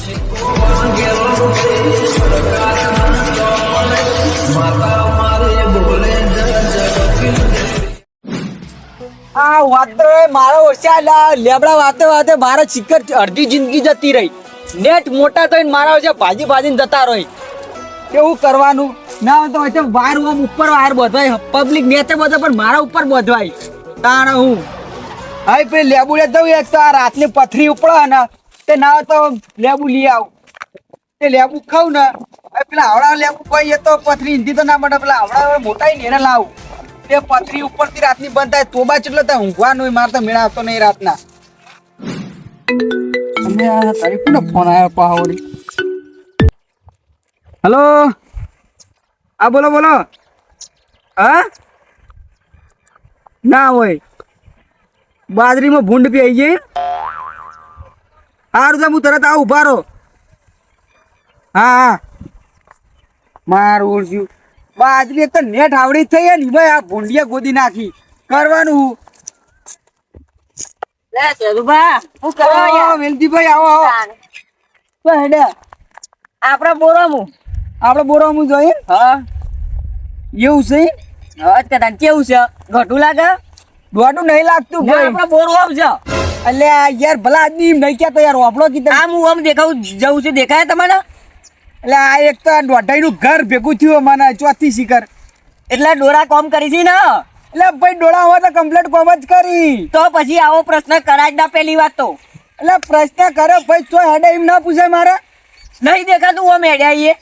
આ વાતો મારો ઓછા લેબડા વાતે વાતે મારા ચિકર અડધી જિંદગી જતી રહી. નેટ મોટા થઈને મારા ઓછા ભાજી ભાજીને જતા રહી. કેવું કરવાનું? ના તો વચ્ચે વાયર ઉપર વાયર બધવાય પબ્લિક નેચે બધો પણ મારા ઉપર બધવાય તાણ હું હવે પેલી લેબુ લે દઉં એક તો આ રાતની પથરી ઉપડે ને તે ના તો લેબુ લઈ આવ. તે લેબુ ખાવ ને પેલા આવડા લેબુ કોઈ તો પથરી હિન્દી તો ના મળે. પેલા આવડા મોટા ને એને લાવ તે પથરી ઉપરથી રાતની બંધ થાય તોબા ચેટલો તો ઊંઘવાનું મારે તો મેળા આવતો નહીં રાતના. તારી કોનો ફોન આવ્યો પાવડી? હલો હા બોલો બોલો. હા ના હોય બાજરીમાં ભૂંડ પી આવી ગઈ. સારું તો હું તરત આવું ઉભા રહો. હા હા મારું ઓળખ્યું બાજરી એક તો નેટ આવડી થઈ ને ભાઈ આ ભૂંડિયા ગોદી નાખી કરવાનું. વેલજીભાઈ આવો આવો હેડે આપડે બોરામું જોઈએ. હા એવું છે હવે કદાચ કેવું છે ઘટું લાગે દોડું નહીં લાગતું ભાઈ. આપડે બોરવામ છે એટલે યાર ભલા આદમી નહીં ક્યાં તો યાર વાપડો કીધું આમ હું આમ દેખાવું જવું છે દેખાય તમને એટલે આ એક તો દોઢાઈ નું ઘર ભેગું થયું મને ચોથી શિખર એટલે ડોરા કોમ કરી છે ને એટલે ભાઈ ડોળા હોય તો કમ્પ્લીટ કોમ જ કરી તો પછી આવો પ્રશ્ન કરાય જ ના પેલી વાત તો એટલે પ્રશ્ન કર્યો ભાઈ ચો હેડે એમ ના પૂછે મારે નહીં દેખાતું આમ હેડ્યા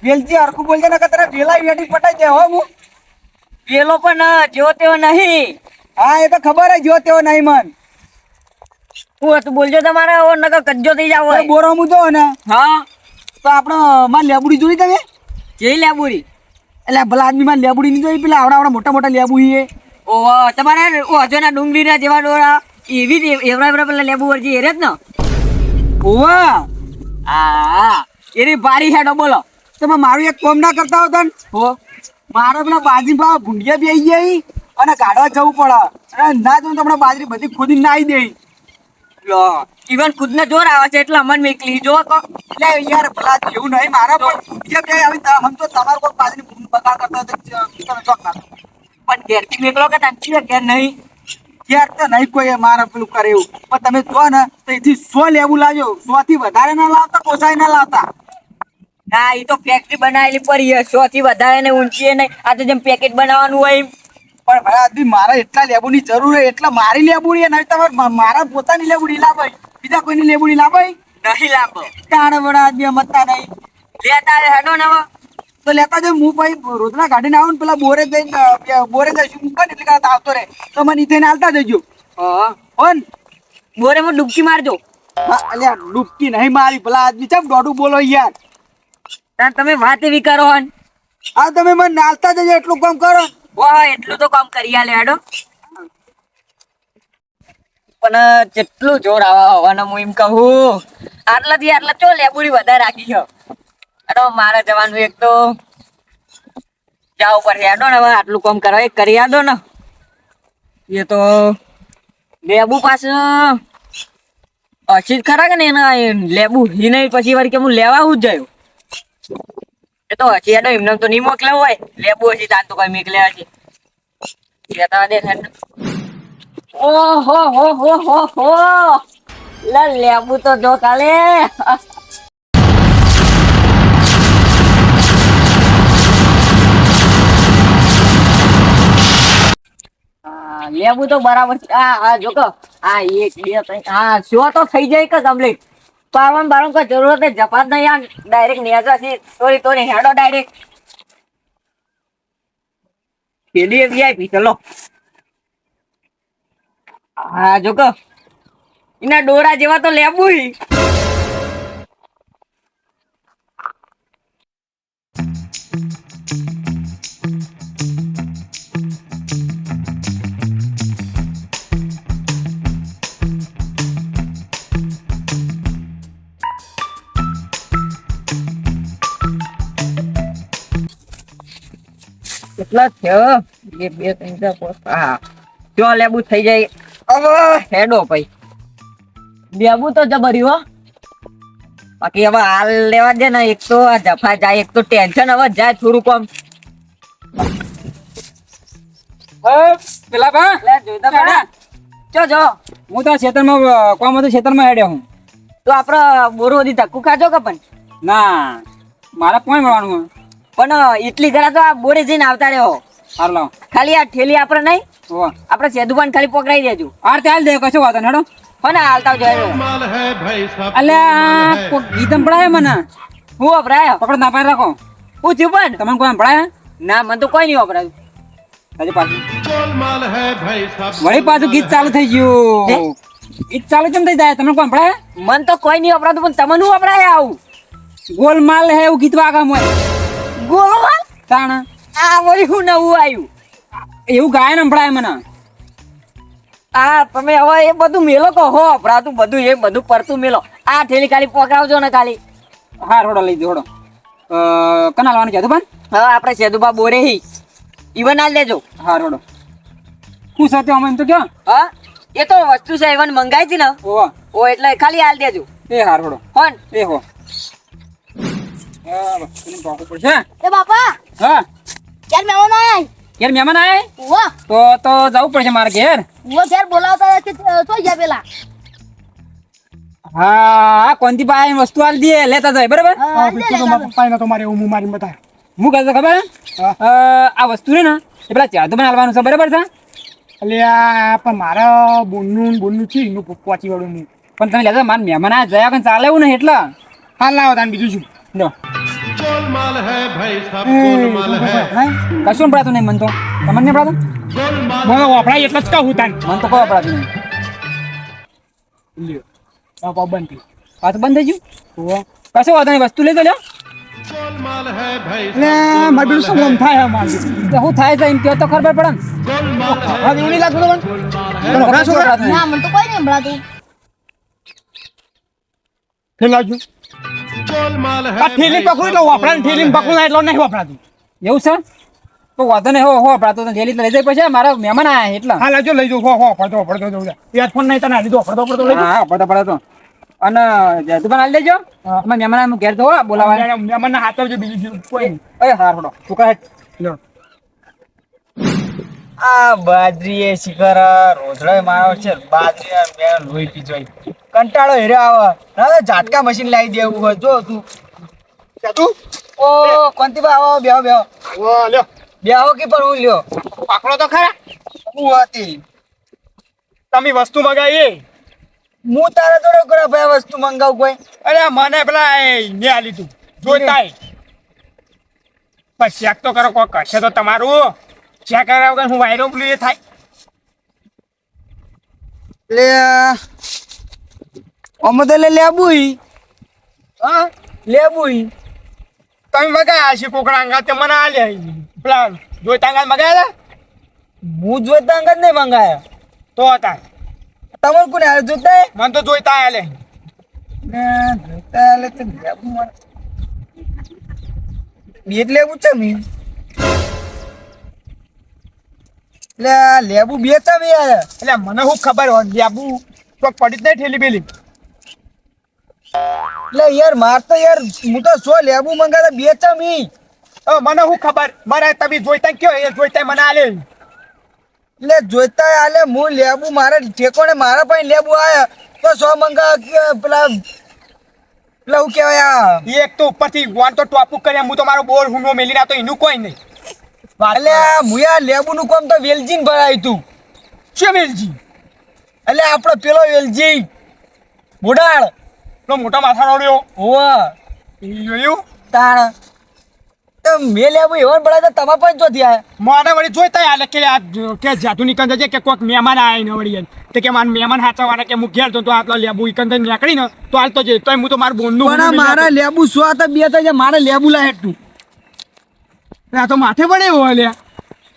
વેલજી હરખું બોલજે ને કે તારે વેલા વેટી પટાઈ દે હો હું પેલો પણ જેવો તેવો નહીં. હા એ તો ખબર જ જો તેવો નહીં મન હું હતું બોલજો તમારે નકર કજ્જો થઈ જાવ બોરો હું તો ને હા તો આપણે માં લેબુડી જોઈ તમે જઈ લેબુરી એટલે ભલા આદમી માં લેબુડી નહીં જોઈ પેલા આવડા મોટા મોટા લેબુ છે. ઓહો તમારે ઓજોના ડુંગળીના જેવા ડોરા એવી એવડા પેલા લેબુ વરજી એરે જ ને ઓવા હા એની બારી હેડો બોલો તમે મારું એક કોમ ના કરતા હોતા ને હો મારે પેલા બાજરી ભાવ ભૂંડિયા બી આવી જાય અને ગાડવા જવું પડે અને ના જવું તો બાજરી બધી ખોદી નાઈ દે. લો ઈવન ખુદ ને જોર આવે છે એટલે અમન મેકલી જો કો એટલે યાર ભલા એવું નહીં મારા પણ ભૂંડિયા બી આવી આમ તો તમારો કોઈ બાજરી બગાડ કરતો તો તમે ચોક ના પણ ઘેરથી મેકલો કે તાંચી ઘેર નહીં યાર તો નહીં કોઈ મારે પેલું કરે એવું પણ તમે જો ને તો એથી 100 લેવું લાવજો 100 થી વધારે ના લાવતા પોસાય ના લાવતા. ના એ તો ફેક્ટરી બનાવેલી પડી 100 થી વધારે ને ઊંચી નહીં આ તો જેમ પેકેટ બનાવવાનું હોય એમ. પણ ભાઈ આદમી મારે એટલા લેબુની જરૂર હોય એટલે મારી લેબુડી નહીં તમારે મારા પોતાની લેબુડી લાવાય બીજા કોઈની લેબુડી લાવાય નહીં લાભ તાણે બડા આદમી મતતા નહીં લેતા હેડો ને તો લેતા જ હું ભાઈ રોજના ગાડીને આવું ને પેલા બોરે જઈને જઈશું મૂકવા ને એટલે કાંઈ આવતો રહે તો મને ઈથેને હાલતા જજો હોન બોરે માં ડૂબકી મારજો. હા અલ્યા ડૂબકી નહીં મારી ભલા આદમી ચમ દોડું બોલો યાર તમે વાત એવી કરો હન આ તમે મને નાલતા જજો એટલું કામ કરો. વાહ એટલું તો કામ કરી આલે હેડો પણ જેટલું જોર આવવાનું હું એમ કહું આટલાથી આટલા ચો લેબુડી વધારે રાખી છે. અરે મારે જવાનું એક તો જાવ પર હેડો ને હવે આટલું કામ કરવા એક કરી આદો ને એ તો લેબુ પાસે અચિત ખરા કે ને એના લેબુ હી નહીં પછી વાર કે હું લેવા હું જ જયો એ તો હજી હેડો એમને તો નહીં મોકલ્યા હોય લેબુ હજી તાન તો કઈ મોકલ્યા હજી લેતા દે ઓહો હો હો હો હો લેબુ તો જો કાલે લેબુ તો બરાબર છે. હા જો કે હા 1 2 3 હા શો તો થઈ જાય કે કમ્પ્લીટ પાવન બારમ કા જરૂરત है જપાત નહીં યાર ડાયરેક્ટ નેજા થી તોડી હેડો ડાયરેક્ટ પેલી વીઆઈપી ચલો. હા જો કે એના ડોરા જેવા તો લેબુ કેટલા થયો 1 2 3 4 હા જો લેબુ થઈ જાય હવે હેડો ભાઈ લેબુ તો જબરી હો બાકી હવે હાલ લેવા દે ને, એક તો આ જફા જાય, એક તો ટેન્શન હવે જાય થોડુંક આમ. પેલા બા લે જોઈતા પડ્યા. જો હું તો ખેતરમાં કોમ હતું, ખેતરમાં હેડ્યો હું. તો આપડે બોરો દી ધક્કુ ખાજો કે પણ ના મારે પોઈ મળવાનું એટલી ઘણા તો આ બોરે જઈને આવતા રહ્યો. હાર લાવ ખાલી આ ઠેલી આપણે નહીં, હોવા આપણે સેદુભાન ખાલી પકડાઈ દેજો. હાર ચાલ દે, કશો વાતો હેડો. હો ને હાલતા જાય. અલ્યા કોક ગીત સંભળાય મને. હું વપરાયો પકડ ના પાય રાખો. હું થયું પણ તમને કોઈ સંભળાય? ના મને તો કોઈ નહીં વપરાયું. હજી પાછું વળી પાછું ગીત ચાલુ થઈ ગયું. ગીત ચાલુ કેમ થઈ જાય? તમને કોઈ સંભળાય? મન તો કોઈ નહીં વપરાતું, પણ તમને શું વપરાય આવું? ગોલમાલ હે એવું ગીત વાગા મોય ગોળવાલ તાણ આ વળી હું નવું આવ્યું. એવું ગાયન સંભળાય મને. આ તમે હવે એ બધું મેલો કહો વપરાતું બધું, એ બધું પડતું મેલો. આ ઠેલી ખાલી પકડાવજો ને ખાલી. હા રોડો લઈ દો રોડો. કના લાવવાનું કીધું પણ? હવે આપણે સેદુભા બોરે હી ઈવન આલ દેજો. હા રોડો. શું સાથે અમે એમ તો ક્યાં? હા એ તો વસ્તુ છે ઈવન મંગાઈ હતી ને, ઓવા ઓ એટલે ખાલી આલ દેજો. એ હા રોડો. હોન એ હો. હા બસ એને પાકું પડશે. એ બાપા હા ક્યારે મહેમાન આય ઘેર મહેમાન આય ઉવા તો જવું પડશે મારે ઘેર. ઉવા ઘેર બોલાવતા કે તો ગયા પેલા હા કોનથી પાય વસ્તુ આલ દે લેતા જાય બરાબર. હા, આલ દે, લેતા પપ્પા તો મારે હું મારી બતાય હું કહેતો ખબર આ વસ્તુ છે ને એ પેલા ચાદુ બનાવવાનું છે બરાબર છે. એટલે આ પણ મારા બોનનું છે એનું પહોંચી વાળું પણ તમે લેતા મારા મહેમાન આ જયા કઈ ચાલે એવું ને એટલે હાલ લાવો તાન બીજું શું લો કશું પડાતું નહીં મન તો. તમને નહીં પડાતું? મને વપરાય એટલે જ કહું તાન મન તો કોઈ પડાતું નહીં. લ્યો બાપા બંધ થઈ પાછું બંધ થઈ ગયું. ઓહો. કશો વાંધો નહીં, વસ્તુ લઈ તો લ્યો. એટલે મારે પેલું શું ગમ થાય મારું તો શું થાય છે એમ કહો તો ખબર પડે ને. હા એવું નહીં લાગતું તમને મને કશું પડાતું નહીં. ના મને તો કોઈ નહીં સંભળાતું. ફેર લાવજો આ ઠેલી પકડું એટલે વપરાય ને ઠેલી પકડું ના એટલે નહીં વપરાતું એવું છે તો વાંધો નહીં. હો પડાતો તો જેલી લઈ જાય પછી મારા મહેમાન આયા એટલા. હા લાવજો લઈ જાઓ હો પડતો જવું હેડફોન નહીં તને લીધો પડતો લઈ હા પડતો અને તું પણ હાલ દેજો. હા. અમે મહેમાન ઘેર તો બોલાવા. જાઓ મને હાથ આવજો બીજું કોઈ નહીં. અરે હા થોડો તું કહે લ્યો આ બાજરી એ શિખર રોજડો મારો છે. બાજરી મેં લોહી પીજોય કંટાળો હેરે આવે. હવે ઝાટકા મશીન લાવી દેવું હોય જો તું. તું ઓ કોંતી બા આવો બેહો બેહો ઓ લ્યો બેહો કે પણ હું લ્યો પકડો તો ખરા હું હતી તમે વસ્તુ મગાવી હું તારા જોડે કરે ભાઈ વસ્તુ મંગાવું કોઈ. અરે મને પેલા ને આ લીધું જોઈતા બસ ચેક તો કરો કોઈ કરશે તો તમારું ચેક કર્યા વગર હું વાયરો પેલું એ થાય એટલે અમે તો લેબુઈ. હા લેબુઈ તમે મગાયા છે કોકડા અંગા તે મને આલે પેલા જોઈતા અંગા મગાયા હું જોઈતા અંગત નહીં મંગાયા. તો હતા તમારે કોને હારે જોતા મને તો જોઈતા આલે જોઈતા હાલે તો લેબુ મને બેટ લેવું છે મી. એટલે લેબુ બે છે મી યાર. એટલે મને શું ખબર હોય લેબુ તો પડી જ નહીં ઠેલી બેલી એટલે યાર માર તો યાર હું તો 100 લેબુ મંગાતા બે છે મી. મને શું ખબર મારે તમે જોઈતા કયો એ જોઈતા મને આલે એટલે જોઈતા હાલે હું લેબુ મારે ઠેકોને મારા પાસે લેબુ આયા તો 100 મંગા પેલા હું કહેવાય આ એક તો ઉપરથી વોન તો ટોપુક કર્યા હું તો મારો બોર હુંનો મેલી ના તો એનું કોઈ નહીં એટલે મુયા લેબુ નું કામ તો વેલજીન ભરાયું તું. શું મેલજી એટલે આપણો પેલો વેલજી બુડાળ નો મોટા માથાનો રહ્યો હોવા જોયું તાણ તો મેં લેબુ એવા ભરાય તો તમારે પણ ચોથી આયા. મારે વળી જોઈતા આલે કે આ કે જાતું નીકળ જજે કે કોઈક મહેમાન આય ને વળી તે કે મારા મહેમાન હાચવાના કે હું ઘેર તો આટલો લેબુ ઈકંદર નીકળી ને તો હાલતો જઈ તો હું તો મારું બોનનું પણ મારા લેબુ સો હતા બે હતા મારે લેબુ લાય તું આ તો માથે પડે હોય લે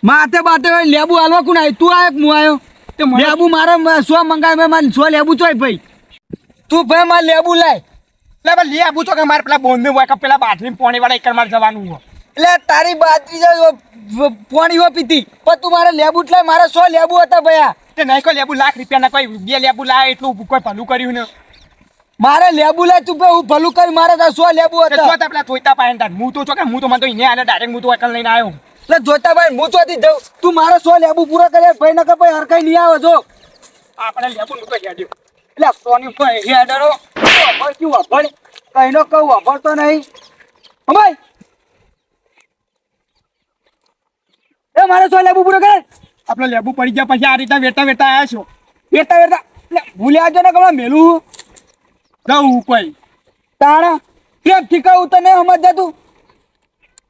માથે બાતે લેબુ હાલવા કોણ આવ્યું? તું આયો કે હું આવ્યો? તે મને લેબુ મારા 100 મંગાય મેં મારે 100 લેબુ ચોય ભાઈ તું ભાઈ મારે લેબુ લાય. એટલે લે આબુ તો કે મારે પેલા બોનનું હોય કે પેલા બાથરૂમ પાણી વાળા એકર મારે જવાનું હોય એટલે તારી બાજરી પોણી પીતી પણ તું મારે લેબુ જ લાય. મારા 100 લેબુ હતા ભયા. તે નહીં કોઈ લેબુ લાખ રૂપિયા ના કોઈ બે લેબુ લાય એટલું કોઈ ભલું કર્યું ને મારે લેબુ લે તું હું ભલું કરી મારે તો સો લેબુ કે હતા જો તે પેલા જોઈતા પાયન તાર હું તો છો કે હું તો મને તો ઇને આલે ડાયરેક્ટ હું તો એકલ લઈને આવ્યો એટલે જોતા ભાઈ હું ચોથી જઉં તું મારે સો લેબુ પૂરા કરે ભાઈ નકર ભાઈ હરકાઈ નહીં આવે જો આપણે લેબુ નું તો યાદ એટલે સોની ભાઈ હેડરો અભળ શું અભળ કઈનો કહું અભળતો નહીં ભાઈ એ મારે સો લેબુ પૂરો કરે આપણે લેબુ પડી ગયા પછી આ રીતે વેટા વેટા આવ્યા છો વેરતા વેરતા એટલે ભૂલ્યા જો ને કમળા મેલું જવું કોઈ તાણા કેમ ઠીકાવું તને સમજ તું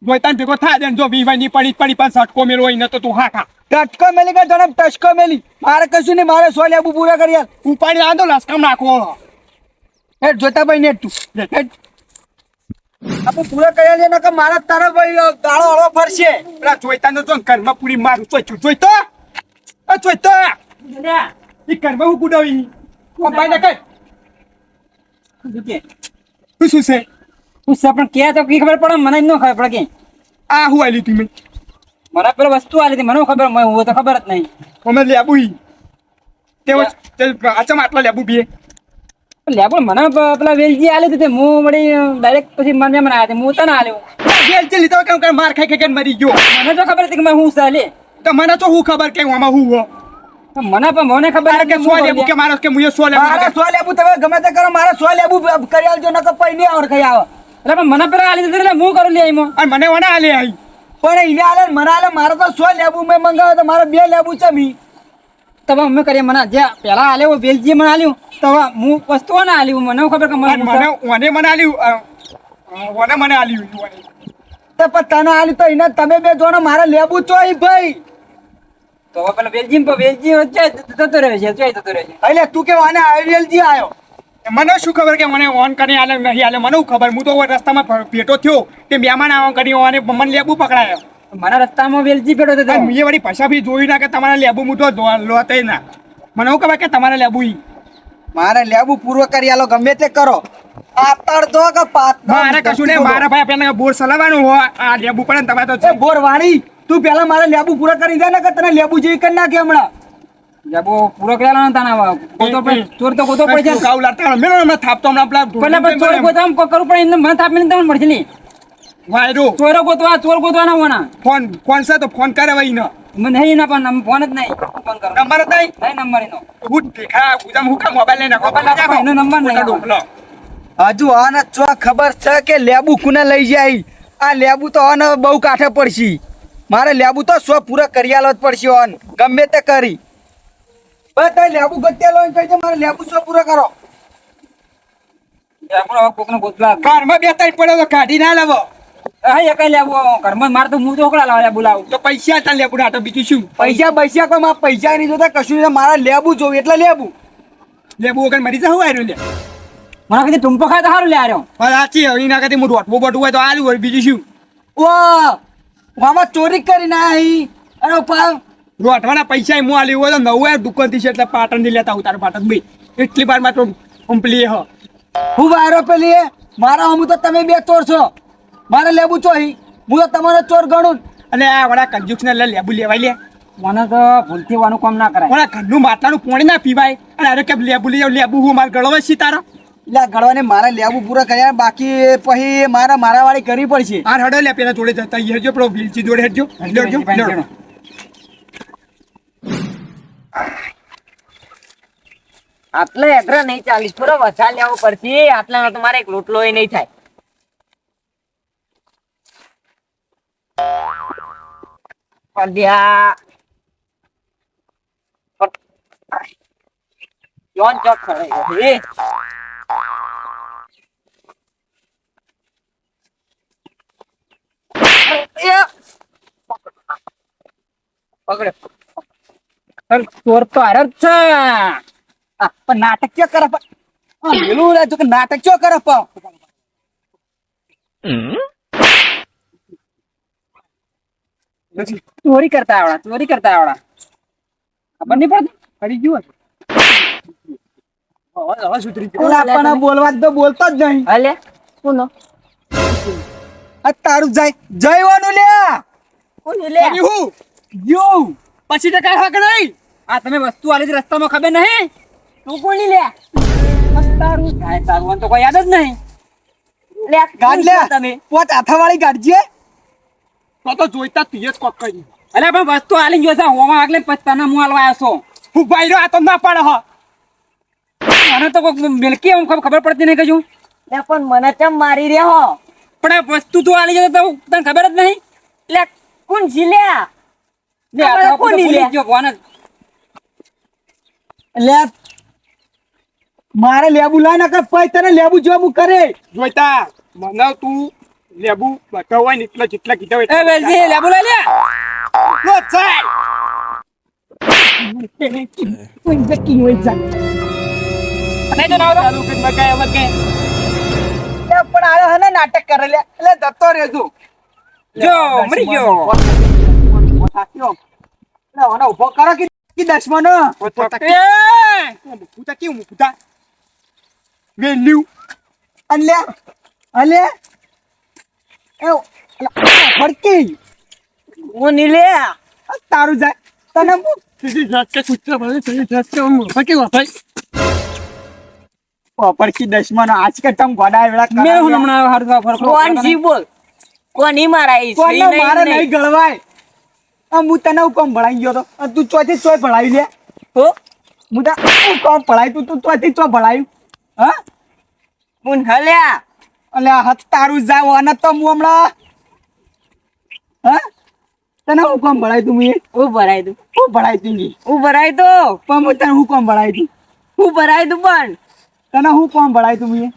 જોઈતા ને ભેગો થાય દે ને જો વીવાય ની પડી પડી પણ સટકો મેળવો હોય ને તો તું હા ખા ટચકો મેલી કે જણમ ટચકો મેલી મારે કશું નહીં મારે સો લેબુ પૂરા કરી યાર ઉપાડી આંધો લસકામ નાખો હેડ જોતા ભાઈ નેટ તું હેડ આપણે પૂરા કર્યા છે નકર મારા તારા ભાઈ ગાળો હળવો ફરશે પેલા જોઈતા નો જો ઘરમાં પૂરી મારું જોઈતો આ જોઈતો ઈ ઘરમાં હું કુડાવી ભાઈ ને કઈ શું છે પૂછા પણ કે તો કી ખબર પડે મને ન ખબર પડે કે આ હું આલી તું મેં મને પેલો વસ્તુ આલી હતી મને ખબર હું તો ખબર જ નહીં અમે લેબુ તે અચમ આટલા લેબુ બીએ લેબુ મને પેલા વેલજી આલી હતી હું વળી ડાયરેક્ટ પછી મને મને આવ્યા હું તને આલ્યો જેલ જે લીધો કેમ કે માર ખાઈ ખાઈ મરી ગયો મને તો ખબર હતી કે હું ચાલે તો મને તો હું ખબર કે આમાં હું હો મને પણ મને ખબર કે સો લેબુ કે મારો કે મુએ સો લેબુ મારે સો લેબુ તમે ગમે તે કરો મારે સો લેબુ કરી આલજો નકર પૈ નહીં આવડ કઈ આવે એટલે પણ મને પેલા આલી દીધી એટલે હું કરું લે આઈમાં અને મને વના આલે આઈ પણ એને આલે મને આલે મારે તો સો લેબુ મેં મંગાવ્યો તો મારે બે લેબુ ચમી તમે અમે કરીએ મને જે પેલા આલ્યો વેલજી મને આલ્યું તો હું વસ્તુઓ ના આલ્યું મને ખબર કે અને મને આલ્યું મને આલ્યું તો પણ તને આલ્યું તો એને તમે બે જોડો મારે લેબુ ચોઈ ભાઈ તો પેલા વેલજી વચ્ચે જતો રહે છે ચોઈ જતો રહે છે એટલે તું કે આને વેલજી આવ્યો મને શું ખબર કે મને ઓન કરી આલે નહીં આલે મને ખબર હું તો રસ્તામાં ભેટો થયો તે મહેમાન આવવા કરી અને મને લેબુ પકડાયો મારા રસ્તામાં વેલજી પેડો હતો મેં વળી પૈસા બી જોયું ના કે તમારા લેબુ મૂઠો લોતે ના મને શું ખબર કે તમારે લેબુ મારે લેબુ પૂરો કરી આલો ગમે તે કરો પાતળ દો કે પાતળ મારે કશું નહીં મારા ભાઈ પેલા બોર સલાવાનું હોય આ લેબુ પડે ને તમારે તો એ બોર વાળી તું પેલા મારે લેબુ પૂરો કરી દે ને કે તને લેબુ જેવી કરી નાખે હમણાં લેબુ પૂરો કરેલા તાના ગોતો પડે ચોર તો ગોતો પડે છે કાવ લાટા મેલો હમણાં થાપતો હમણાં પેલા પેલા ચોર ગોતામ કરવું પડે એને મને થાપ મેલી તમને મળશે નહીં વાયરો ચોરો ગોતવા ચોર ગોતવાના હોના ફોન છે તો ફોન કરે વઈ ન મને નહીં ના પણ ફોન જ નહીં ફોન કરો નંબર જ નહીં નહીં નંબર એનો હું દેખા ઉજામ હું કા મોબાઈલ લઈને એનો નંબર નહીં ડોકલો હજુ આને ચો ખબર છે કે લેબુ કુને લઈ જાય આ લેબુ તો આને બહુ કાઠે પડશે મારે લેબુ તો સો પૂરા કરી આલો જ પડશે ઓન ગમે તે કરી બધા લેબુ ગત્યા લો કહી દે મારે લેબુ સો પૂરા કરો આપણો કોકનો ગોતલા કારમાં બે ત્રણ પડ્યો તો કાઢી ના લાવો હા એ કઈ લેબુ ઘરમાં મારે તો હું તો ઓકળા લાવ લેબુ લાવું તો પૈસા તાર લેબુ ના તો બીજું શું પૈસા કોઈ મારા પૈસા નહીં જોતા કશું નહીં મારા લેબુ જોવું એટલે લેબુ લેબુ વગર મરી જાવ આર્યો લે મને કીધું ટૂંપો ખાય તો સારું લે આર્યો સાચી હવે ના કદી હું રોટવું બટવું હોય તો આલું હોય બીજું શું ઓ મામા ચોરી કરી નાહી અરે પા રોટવાના પૈસા હું આલ્યું હોય તો 9000 દુકાન થી છે એટલે પાટણ થી લેતા ઉતાર પાટણ ભાઈ એટલી વાર માં તો કમ્પ્લીટ હ હું વાયરો પેલી મારા હમું તો તમે બે ચોર છો મારે લેબુ ચોહી હું તો તમારો ચોર ગણું અને આ વડા કંજુક્સ ને લેબુ લેવાય લે મને તો ભૂલથી વાનું કામ ના કરાય વડા ઘરનું માટલાનું પાણી ના પીવાય અને અરે કે લેબુ લઈ જાવ લેબુ હું માર ગળવા છે તારો એટલે ગળવાને મારે લેબુ પૂરા કર્યા બાકી પછી મારા વાળી કરવી પડશે આ હડો લે પેલા જોડે જતા હેરજો પેલો વિલચી જોડે હેરજો લેડજો આટલે એગ્રા નહીં ચાલી થોડો વછા લેવો પડશે આટલા તો મારે એક રોટલો એ નહીં થાય પંડ્યા જોન ચોક ખરે છે પકડે ચોર તો હાર જ છે પણ નાટક ક્યાં કરે પેલું રાખ્યું કે નાટક ક્યાં કરે ચોરી કરતા આવડા ખબર નહીં પડતી કરી ગયું હવે સુધરી ગયું આપણને બોલવા તો બોલતો જ નહીં હાલે કોનો આ તારું જયવાનું લે કોની લે હું યુ પછી તો કઈ હક નહીં આ તમે વસ્તુ આલી રસ્તામાં ખબર નહીં તું કોની લે તારું કાંઈ તારું આને તો કોઈ યાદ જ નહીં. લે આ ગાડ કોણ લે છો તમે? પોત હાથાવાળી ગાડજે. તો જોઈતા તું જ કોક કરી અલે પણ વસ્તુ આલી ગયો છે હોમાં આગલે પસ્તાના હું આલવા આવ્યો છું. હું ભાઈ રહ્યો આ તો ના પડે હ મને તો કોક મિલકી એમ ખબર પડતી નહીં કજું. લે પણ મને ચમ મારી રહ્યો હો? પણ આ વસ્તુ તું આલી જતો તો તને ખબર જ નહીં. લે કોણ છે લે? લે આ તમારે તો કોની ભૂલી લે? જ ગયો ભગવાન જ. લે મારે લેબુ લાય નકર પછી તને લેબુ જોબુ કરે. જોઈતા મને તું લેબુ બતાવવાય ને એટલા જેટલા કીધા હોય એ વેલજી લેબુ લઈ લે. લો ચાલ કોઈ જકી હોય જા. નહીં તો ના આવતો. ચાલુ કરી મગાય મગાય લે પણ આયો હે ને નાટક કરે લે. એટલે જતો રહેજો. જો મરી ગયો. ઉભો કરો કે દશમનો એ મુકુતા કેવું મુકુતા વેલ્યુ અલે એ ફડકી હું ની લે. તારું જાય તને હું સીધી જાત કે કુતરા ભલે સીધી જાત કે હું ફકી વાપાઈ ફડકી દશમનો આજ કે તમ ગોડા વેળા મેં હું હમણાં હારું ફરકો કોણ છી બોલ? કોની મારાઈ? કોને શ્રી મારે નહીં. નહીં ગળવાય. હું તને હું કોમ ભણાઈ ગયો તો તું ચોથી ચોય ભણાવી લે. હો? હું તો કોમ ભણાઈ તું ચોથી ચો ભણાયું હા કોણ હલ્યા? અલે હત તારું જાય અને તો હું હમણાં હા તને હું કોમ ભણાઈ તું મેં હું ભરાઈ દઉં. હું ભણાઈ તું જી હું ભરાઈ દો. પણ હું તને હું કોમ ભણાઈ તું હું ભરાઈ દઉં પણ. તને હું કોમ ભણાઈ તું મેં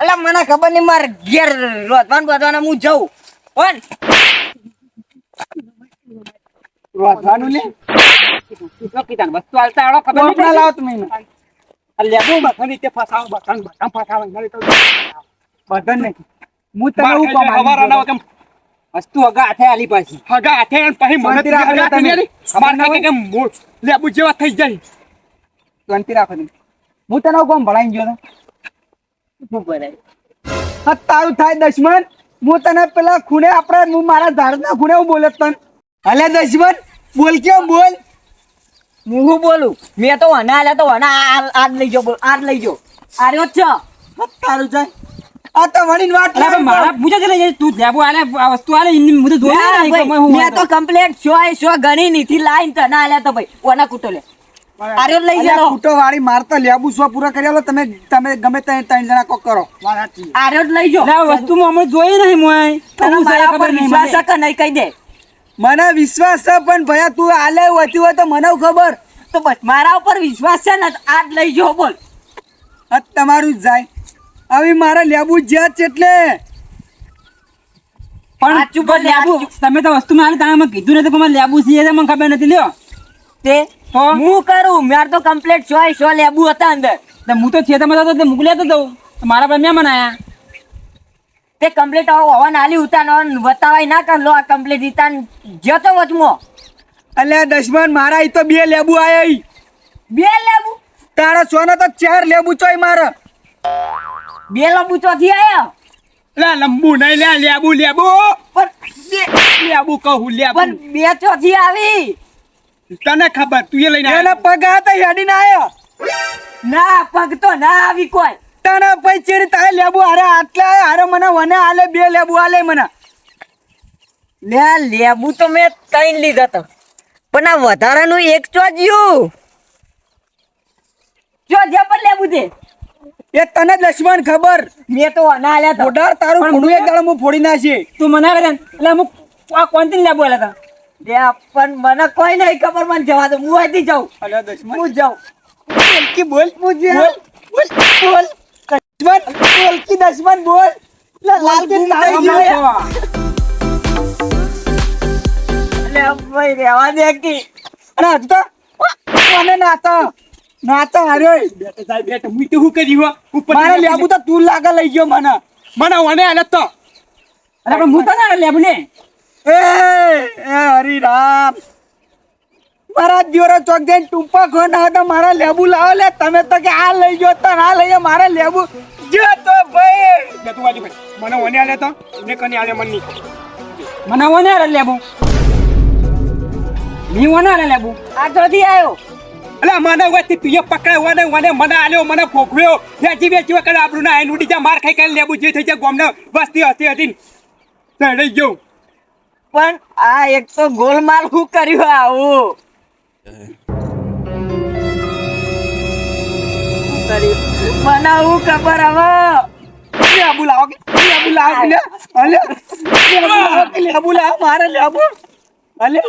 અલા મને ખબર નહીં મારે ઘેર રોધવાન બોધવાન હું જઉં. કોણ? રોધવાનું લે કીધા વસ્તુ આલતા આવડો ખબર કોપડા નહીં. લાવ તમે એને. આ લેબુ બખાની તે ફસાવ બખાન બખાન ફસાવ મને તો બધાને નહીં. હું તને માર હું કોમ ખાઈ આલી હવારાના ગયો. વગમ વસ્તુ હગા હાથે આલી પાછી. હગા હાથે અને પછી મને શાંતિ રાખો હગા તમે. હાથે નહીં માર ખાઈ કે લેબુ જેવા થઈ જાય શાંતિ રાખો તમે. હું તને હું કોમ ભણાઈ ગયો તો હું ભરાઈ. હા તારું થાય દશમન હું તને પેલા ખૂણે આપણે હું મારા ઝાડના ખૂણે હું બોલે તને હલે દશમન બોલ કેમ બોલ હું શું બોલું? મેં તો વના આલ્યા તો વના આજ લઈ જાઓ. બોલ આજ લઈ જાઓ. આર્યો જ છે. હા, તારું થાય આ તો વળીને વાત અલા પણ મારા પૂછે છે લઈ જાય તું લેબુ આલે આ વસ્તુ આલે એની મુદત જોઈ ના, નહીં ભાઈ, કે હું મેં તો કમ્પ્લેટ શો ગણી નીથી લાઈન તને આલ્યા તો ભાઈ ઓના કૂટો લે. આર્યો જ લઈ અલ્યા, જાઓ. ફૂટો વાળી મારતા લેબુ સો પૂરા કરી આલો તમે તમે ગમે ત્રણ જણા કોક કરો આર્યો જ લઈ જાઓ. અલા આ વસ્તુ માં અમે જોઈ નહીં મોય તને હું મારા ખબર પર નહીં વિશ્વાસ મને. છે કે નહીં કહી દે. મને વિશ્વાસ છે પણ ભયા તું આલે હોતી હોય તો મને ખબર તો બસ મારા ઉપર વિશ્વાસ છે ને તો આજ લઈ જાઓ. બોલ. આ તમારું જ જાય હવે મારા લેબુ જ્યાં છે એટલે પણ સાચું બોલ, લેબુ સાચું. તમે તો વસ્તુ માં આલી તમે મને કીધું નથી કે મારે લેબુ છે મને ખબર નથી લ્યો તે તો? હું કરું માર તો કમ્પ્લેટ શો લેબુ હતા અંદર. તો હું તો છેતરમાં હતો તે મોકલ્યા તો દઉં તો મારા પર મહેમાન આયા તે કમ્પ્લેટ હવા નાલી ઉતાર બતાવાય ના કર લો આ કમ્પ્લેટ ઇતાન જતો વચમો. અલ્યા દશમન મારા ઈ તો બે લેબુ આયા ઈ. બે લેબુ તારા સોનો તો 4 લેબુ ચોય મારે બે લેબુ ચોથી આયા લે લંબુ નહીં લે લેબુ લેબુ લેબુ કહું લેબુ પણ બે ચોથી આવી. તને ખબર તું એ લઈને એના પગ હતા હેડીને આયો ના પગ તો ના આવી કોઈ. તને પછી ચેડી તારે લેબુ હારે આટલા આયા હારે મને વને આલે બે લેબુ આલે મને લે લેબુ તો મેં ત્રણ લીધા હતા પણ આ વધારાનું એક ચોજ્યું પણ લેબુ દે એ તને દશમન ખબર મેં તો વના આલ્યા હતા. ઓડાર તારું ફોડું એક દાડો હું ફોડી નાખી તું મને આવે એટલે હું આ કોણથી લેબુ આલ્યા હતા લે પણ મને કોઈ નહીં ખબર. મને જવા દો. હું અહીંથી જાઉં. અલ્યા દશમન હું જાઉં. કી બોલ બોલ બોલ બોલ દશમન બોલ કી દશમન બોલ લાલ કે તારી હમણાં જીવે તો. લે ભાઈ રહેવા દે કી. અને હજુ તો મને નાતો હાર્યો બેટા હું તો શું કરી હો ઉપર મારે લેબુ તો તું લાગે લઈ ગયો મને મને વને આલે તો અરે પણ હું તો ના લેબુ ને એ હરી રામ મારા દિયોરો ચોક જઈને ટૂંપા ખો ના તો મારા લેબુ લાવો લે તમે તો કે આ લઈ ગયો તો ના લઈએ મારા લેબુ જો તો ભાઈ લે તું વાજી ભાઈ મને વને આલે તો ને કને આલે મન ની મને ઓને આલે લેબુ ની ઓને આલે લેબુ આ ચોથી આવ્યો. અલે મને વચ્ચે તું પકડાય મને આલ્યો મને ફોફવ્યો વેચી વખત આબરૂ ના આઈને ઉડી જા માર ખાઈ ખાઈ લેબુ જે થઈ જાય ગોમને વસ્તી હતી રહી ગયો. પણ આ એક તો ગોલમાલ હું કર્યું આવું મને હું ખબર હવે લેબુ લાવો લેબુ લાવો મારે લેબુ અલે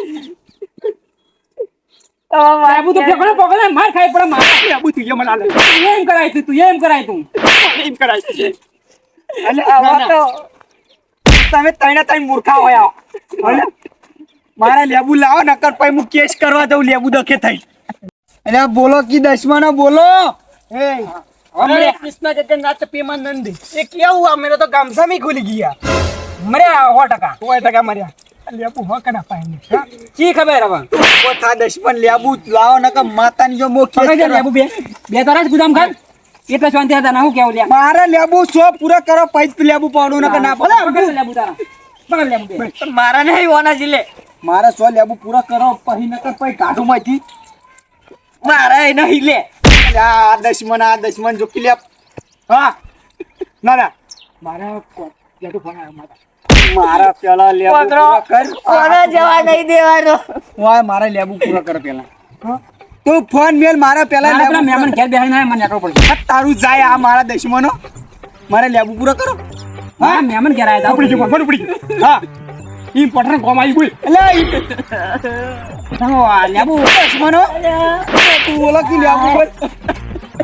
લેબુ તો પકડે માર ખાઈ પડે માર લેબુ તું મને આલે તું એમ કરાય તું એમ કરાય છે. અલે આવા તો તમે ત્રણ મૂર્ખા હોય અલે મારે લેબુ લાવો નકર પછી હું કેસ કરવા જાઉં લેબુ દખે થઈ. અરે બોલો કી દશમાનો બોલો. એ અરે કૃષ્ણ જગન્નાથ પેમા નંદ એ કેવું આ મેરે તો ગામસામી ખુલી ગયા મર્યા 100%. 100% મર્યા. લેબુ હો કના પાઈને શી ખબર હવે કોથા દશમન લેબુ લાવો નકર માતાની જો મો કેસ પકડ કરવા. લેબુ બે તારા જ ગુદામ ખાન એટલે શાંતિ હતા ના હું કેવું લ્યા મારે લેબુ 100 પૂરા કરો પછી લેબુ પાડું નકર ના પડે. પકડ લેબુ તારા પકડ લેબુ બે પણ મારા નહીં હોના જીલે મારે 100 લેબુ પૂરા કરો પછી નકર પછી કાઢું માંથી. મારા નહીં લે આ દશમન જો કિલે હા ના મારા જેટુ ફોન આવ્યો મારા મારા પેલા લેબુ પૂરા કર. કોને જવા નહીં દેવાનો ઓય મારે લેબુ પૂરા કર પેલા. તું ફોન મેલ મારા પેલા મારા પેલા લેબુ મહેમાન ઘેર બેહાડીને મને નેકળવું પડશે આ તારું જાય આ મારા દશમનો મારે લેબુ પૂરા કરો. હા મહેમાન ઘેર આવ્યા ઉપડી ગયો ફોન ઉપડી ગયો હા ઈ પટરા કોમ આવી બોલ હતા હા લેબુ દશમનો તું બોલો કી લેબુ બોલ.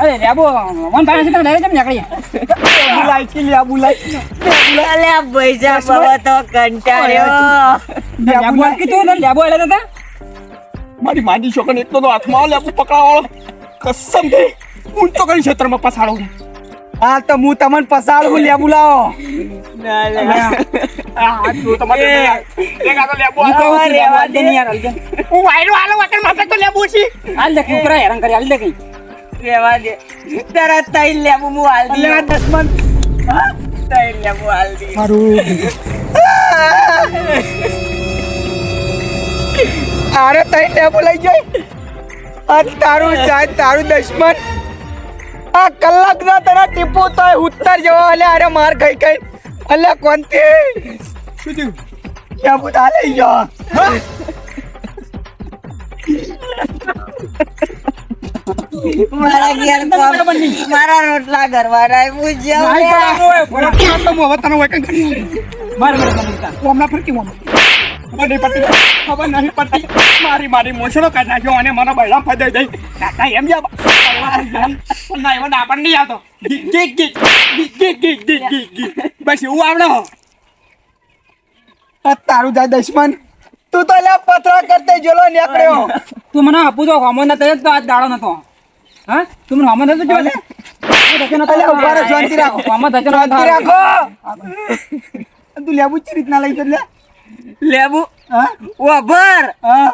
અરે લેબુ મન પાસે તો ડાયરેક્ટ નીકળી લેબુ લાઈ કી લેબુ લાઈ. અલે આ પૈસા બાબા તો કંટાળ્યો લેબુ કીધું ને લેબુ એટલે હતા મારી માજી છોકરાને એટલો તો હાથમાં લેબુ પકડાવાળો કસમ દે ઊંચો કરી ક્ષેત્રમાં પસાડો હા તો હું તમને પસાડું લેબુ લાવો. આ તું તમારે એક આ તો લેબુ હું કહું છું, લેબુ આલ દે ને યાર, આલ દે. હું વાયરો આલો વતન માથે તો લેબુ છે આલ દે કુકરા હેરાન કરી આલ દે કઈ રેવા દે તરત તઈ લેબુ હું હાલ દી અલ્યા દશમન તઈ લેબુ હાલ દી અરે તઈ લેબુ લઈ જાય. આ તારું જાય તારું દશમન આ કલાક ના તને ટીપુ તો ઉત્તર જવા અલે અરે માર ખાઈ ખાઈ અલે કોનથી શું થયું લેબુ તા લઈ જા. મારા ઘેર તો મારા રોટલા કરવાના પૂછ્યા તો હું હવે તને વૈકન કરી માર માર માર હમણાં ફરકી ખબર નહીં પડતી મારી મોછડો કાઢી નાખ્યો અને મને બૈરા ફસાઈ દઈ કાકા એમ જા ના એવો ડાપણ નહીં આવતો બસ એવું આવડે હો આ તારું જાય દશમન તું તો લે પતરા કરતે જોલો નીકળ્યો. તું મને આપું તો હોમો ના તો આજ દાડો નતો હા તું મને હોમો નતો જોલે અલે ઉભા રહો, શાંતિ રાખો. હોમો ધચનો શાંતિ રાખો. તું લેબુ ચી રીતના લઈ જલે લેબુ હા ઓભર હા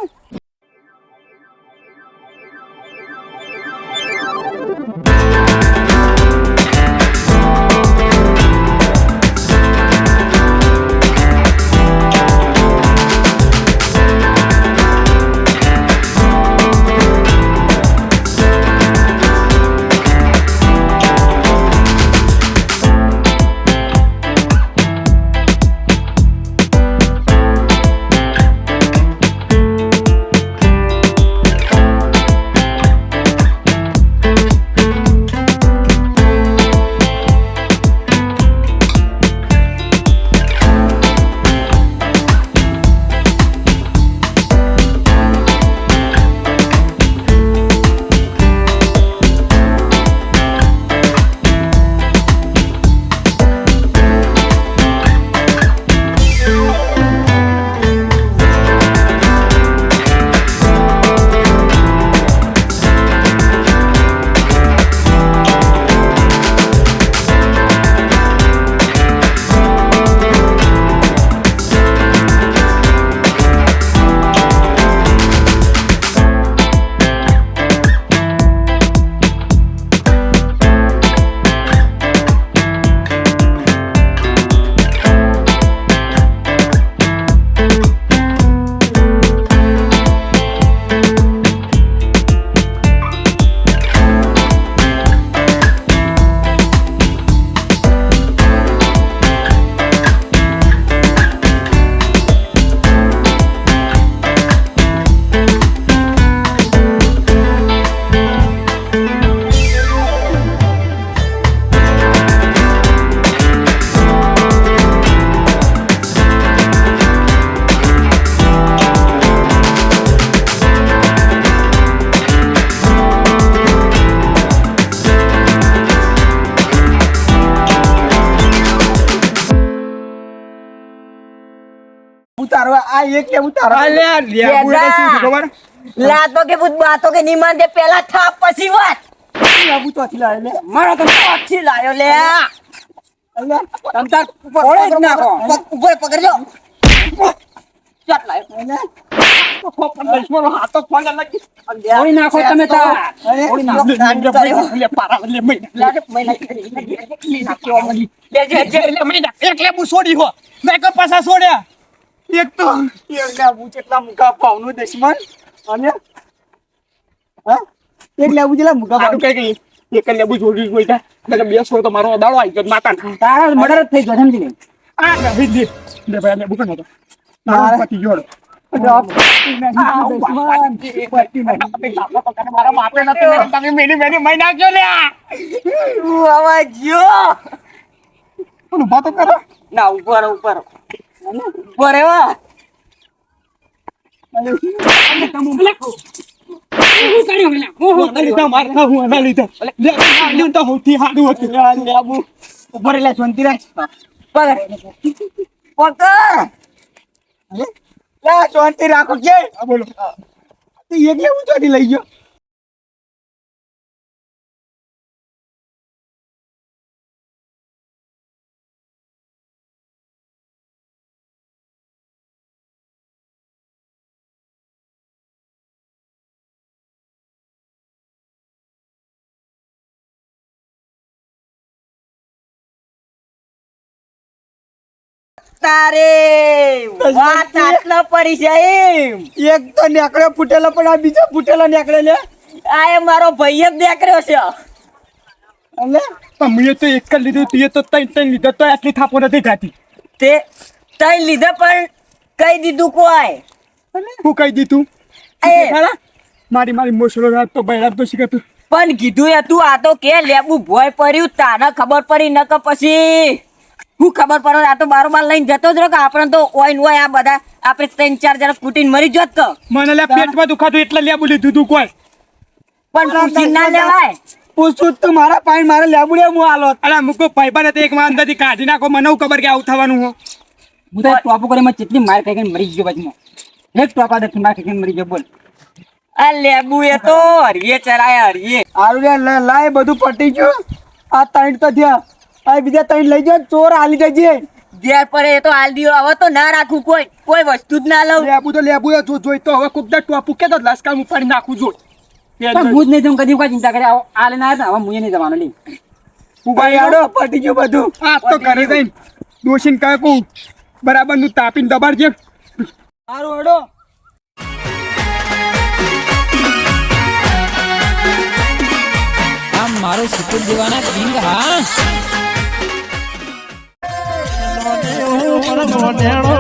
ઉતારવા આ એક લેવું તારો અલે આ લેબુ એટલે શું છે ખબર લાતો કે ભૂત બાતો કે નહીં માનતે પેલા થાપ પછી વાત લેવું તો થી લાવે લે મારો તો પાછી લાયો લે અલ્યા તમતાર ઓળે જ નાખો ઉપર પકડજો ચાટ લાયો હાથો ફોન લાગી ઓળી નાખો તમે તાર અરે ઓળી નાખો લે પારા લે મહિના એક લેબુ છોડી હો મેં કો પાછા છોડ્યા એક તો એક લેવું કેટલા મુકા પાવનું દુશ્મન અને હા એક લેવું જેલા મુકા સારું કઈ ગઈ એક લેબુ છોડી ગઈ તા એટલે બે છોડ તો મારો દાડો આવી ગયો માતા તારા મર્ડર જ થઈ ગયો સમજી લે આ ગઈ લે ભાઈ લેબુ કનો તો મારો પતિ જોડો મારા બાપે નથી તમે મેની મહિના ગયો લે આવા જો ઉભા તો કરો ના ઉપર ઉપર એવા ઉપર એટલે શાંતિ રાખ પકડ લે શાંતિ રાખો કે બોલો એક લેવું ચોથી લઈ ગયો તારે વાત આટલા પડી છે એમ એક તો નેકળ્યો ફૂટેલો પણ આ બીજો ફૂટેલો નેકળે લે આ એ મારો ભાઈ જ દેખર્યો છે એટલે મેં તો એક જ લીધું તું તો ત્રણ લીધો તો આટલી થાપો નથી થતી તે તઈ લીધા પણ કઈ દીધું કોઈ હું કહી દીધું એ મારી મોસળો રાત તો બૈરાત તો શીખતું પણ કીધું એ તું આ તો કે લેબુ ભોય પડ્યું તાને ખબર પડી નક પછી હું ખબર પડે આ તો બારોબાર લઈને જતો જ રહો કે આપણે તો ઓય ને ઓય આ બધા આપણે 3-4 જણા કૂટીને મરી જોત કે મને લે પેટમાં દુખાતું એટલે લેબુ લીધું તું કોઈ પણ પૂછી ના લેવાય પૂછું તો મારા પાણી મારે લેવું લે હું આલો અલા મુકો ભાઈબંધ હતી એક માં અંદરથી કાઢી નાખો મને ખબર કે આવું થવાનું હો હું તો ટોપો કરી માં કેટલી માર ખાઈને મરી ગયો બાજુમાં એક ટોપા દે માર ખાઈને મરી ગયો બોલ આ લેબુ એ તો હરિયે ચરાય હરિયે આરું લે લાય બધું પટી ગયું આ ત્રણ તો થયા આ બીજા ત્રણ લઈ જાઓ ચોર આલી જજે ઘેર પડે એ તો હાલ દિયો હવે તો ના રાખું કોઈ વસ્તુ જ ના લઉં લેબુ જોઈ તો હવે ખૂબ ટોપું કે તો લસકા ઉપાડી નાખું જોઈ પણ હું જ નહીં કદી કોઈ ચિંતા કરે આ લઈને આવ્યા હવે મુએ નહીં જવાનું લી ઉભા યાડો પટી ગયું બધું આ તો ઘરે જઈને દોશીને કાકું બરાબર નું તાપીને દબાડજે સારું હેડો આમ મારો સુકુર દેવાના કિંગ હા મોઢેણો